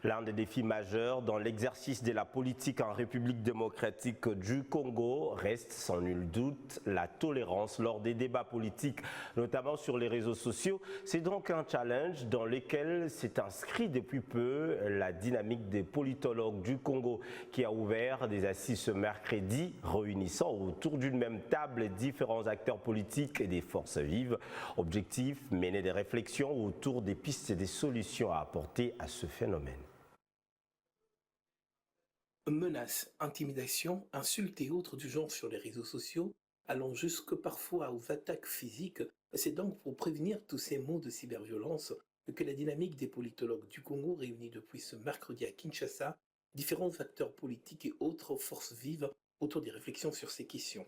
L'un des défis majeurs dans l'exercice de la politique en République démocratique du Congo reste sans nul doute la tolérance lors des débats politiques, notamment sur les réseaux sociaux. C'est donc un challenge dans lequel s'est inscrit depuis peu la dynamique des politologues du Congo qui a ouvert des assises ce mercredi, réunissant autour d'une même table différents acteurs politiques et des forces vives. Objectif, mener des réflexions autour des pistes et des solutions à apporter à ce phénomène. Menaces, intimidations, insultes et autres du genre sur les réseaux sociaux, allant jusque parfois aux attaques physiques, c'est donc pour prévenir tous ces maux de cyberviolence que la dynamique des politologues du Congo réunit depuis ce mercredi à Kinshasa différents acteurs politiques et autres forces vives autour des réflexions sur ces questions.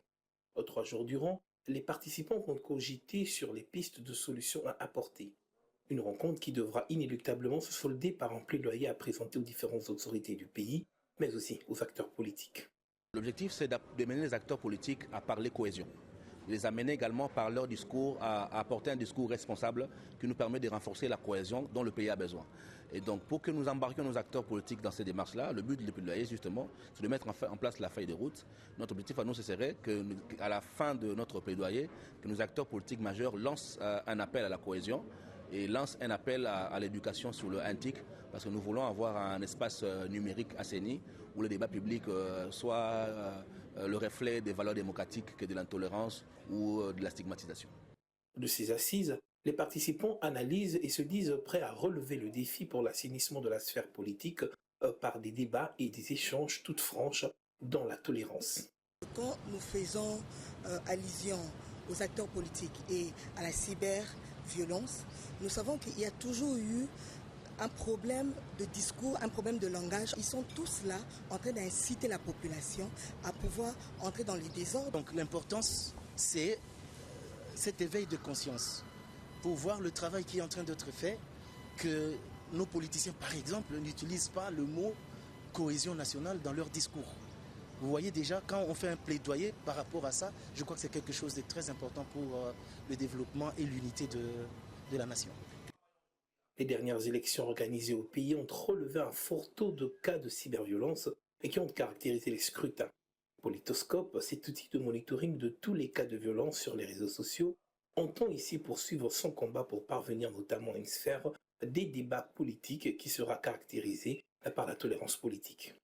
3 jours durant, les participants vont cogiter sur les pistes de solutions à apporter. Une rencontre qui devra inéluctablement se solder par un plaidoyer à présenter aux différentes autorités du pays, mais aussi aux acteurs politiques. L'objectif, c'est d'amener les acteurs politiques à parler cohésion. Les amener également par leur discours à apporter un discours responsable qui nous permet de renforcer la cohésion dont le pays a besoin. Et donc, pour que nous embarquions nos acteurs politiques dans ces démarches-là, le but du plaidoyer, justement, c'est de mettre en place la feuille de route. Notre objectif à nous, ce serait qu'à la fin de notre plaidoyer, que nos acteurs politiques majeurs lancent un appel à la cohésion et lance un appel à l'éducation sur le NTIC, parce que nous voulons avoir un espace numérique assaini où le débat public soit le reflet des valeurs démocratiques que de l'intolérance ou de la stigmatisation. De ces assises, les participants analysent et se disent prêts à relever le défi pour l'assainissement de la sphère politique par des débats et des échanges toutes franches dans la tolérance. Quand nous faisons allusion aux acteurs politiques et à la cyberviolence, nous savons qu'il y a toujours eu un problème de discours, un problème de langage. Ils sont tous là en train d'inciter la population à pouvoir entrer dans les désordres. Donc l'importance, c'est cet éveil de conscience pour voir le travail qui est en train d'être fait, que nos politiciens, par exemple, n'utilisent pas le mot cohésion nationale dans leur discours. Vous voyez déjà, quand on fait un plaidoyer par rapport à ça, je crois que c'est quelque chose de très important pour le développement et l'unité de la nation. Les dernières élections organisées au pays ont relevé un fort taux de cas de cyberviolence et qui ont caractérisé les scrutins. Politoscope, cet outil de monitoring de tous les cas de violence sur les réseaux sociaux, entend ici poursuivre son combat pour parvenir notamment à une sphère des débats politiques qui sera caractérisée par la tolérance politique.